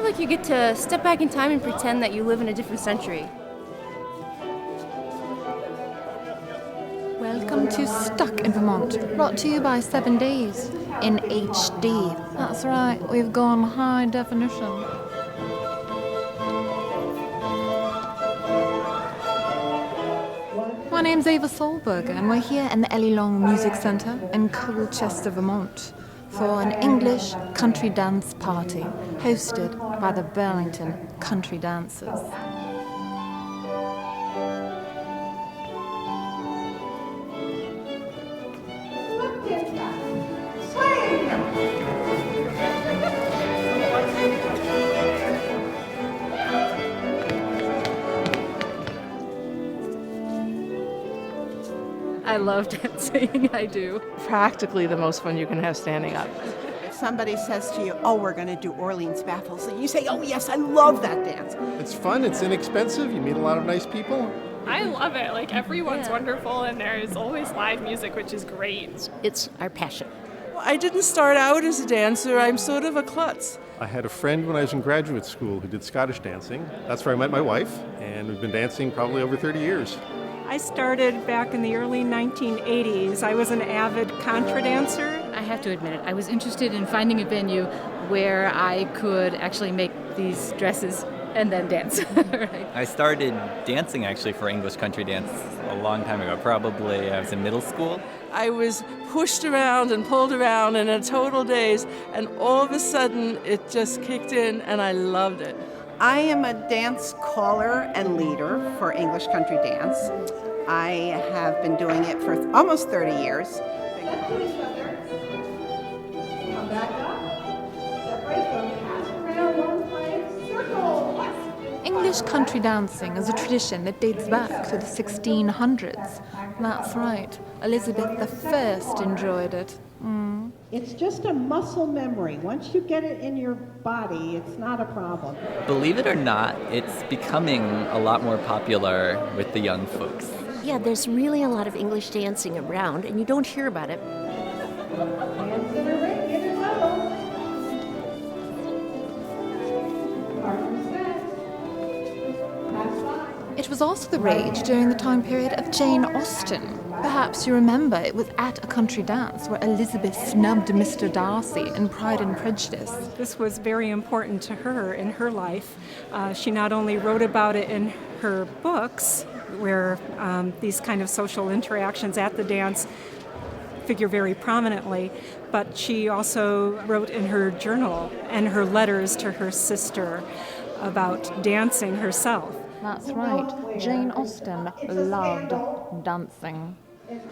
of like you get to step back in time and pretend that you live in a different century. Welcome to Stuck in Vermont, brought to you by 7 Days in HD. That's right, we've gone high definition. My name's Ava Solberger, and we're here in the Elley-Long Music Centre in Colchester, Vermont, for an English country dance party hosted by the Burlington Country Dancers. I love dancing, I do. Practically the most fun you can have standing up. If somebody says to you, oh, we're going to do Orleans baffles, and you say, oh, yes, I love that dance. It's fun, it's inexpensive, you meet a lot of nice people. I love it. Like, everyone's wonderful, and there's always live music, which is great. It's our passion. I didn't start out as a dancer. I'm sort of a klutz. I had a friend when I was in graduate school who did Scottish dancing. That's where I met my wife, and we've been dancing probably over 30 years. I started back in the early 1980s. I was an avid contra dancer. I have to admit it, I was interested in finding a venue where I could actually make these dresses and then dance. Right. I started dancing actually for English country dance a long time ago. Probably I was in middle school. I was pushed around and pulled around in a total daze, and all of a sudden it just kicked in, and I loved it. I am a dance caller and leader for English country dance. I have been doing it for almost 30 years. Step to each other. Come back up. Separate them. Pass around one leg. Circle. Yes. English country dancing is a tradition that dates back to the 1600s. That's right, Elizabeth I enjoyed it. It's just a muscle memory. Once you get it in your body, it's not a problem. Believe it or not, it's becoming a lot more popular with the young folks. Yeah, there's really a lot of English dancing around, and you don't hear about it. Hands in a ring, get it level. Partner set. Pass by. It was also the rage during the time period of Jane Austen. Perhaps you remember it was at a country dance where Elizabeth snubbed Mr. Darcy in Pride and Prejudice. This was very important to her in her life. She not only wrote about it in her books, where these kind of social interactions at the dance figure very prominently, but she also wrote in her journal and her letters to her sister about dancing herself. That's right, Jane Austen loved dancing.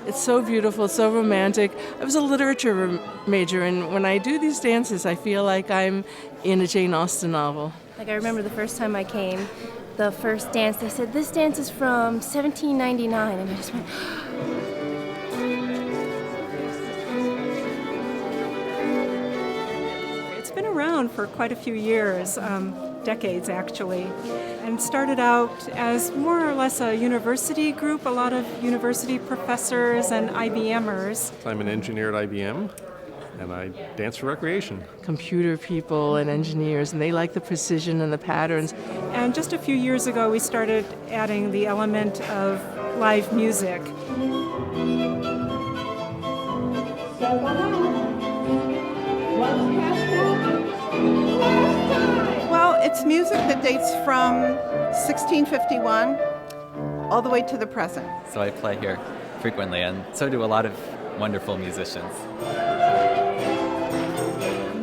It's so beautiful, so romantic. I was a literature major, and when I do these dances, I feel like I'm in a Jane Austen novel. Like I remember the first time I came, the first dance, they said, this dance is from 1799, and I just went, It's been around for quite a few years, decades actually, and started out as more or less a university group, a lot of university professors and IBMers. I'm an engineer at IBM, and I dance for recreation. Computer people and engineers, and they like the precision and the patterns. And just a few years ago, we started adding the element of live music. Well, it's music that dates from 1651 all the way to the present. So I play here frequently, and so do a lot of wonderful musicians.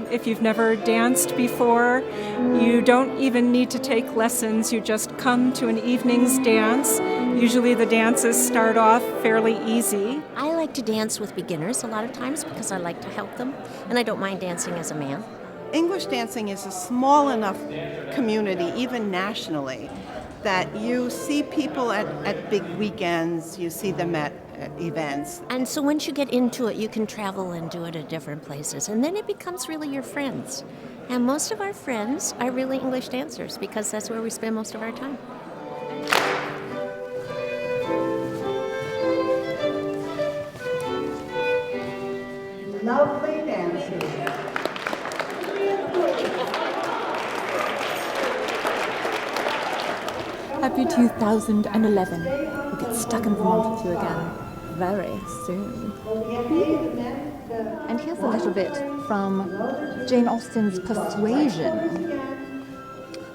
If you've never danced before, you don't even need to take lessons. You just come to an evening's dance. Usually the dances start off fairly easy. I like to dance with beginners a lot of times because I like to help them, and I don't mind dancing as a man. English dancing is a small enough community, even nationally, that you see people at big weekends, you see them at events. And so once you get into it, you can travel and do it at different places, and then it becomes really your friends. And most of our friends are really English dancers because that's where we spend most of our time. Lovely dancers. Happy 2011. We'll get stuck in Vermont with you again very soon. And here's a little bit from Jane Austen's Persuasion.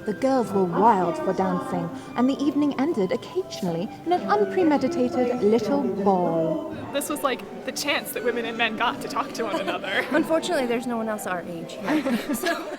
The girls were wild for dancing, and the evening ended occasionally in an unpremeditated little ball. This was like the chance that women and men got to talk to one another. Unfortunately, there's no one else our age here. So.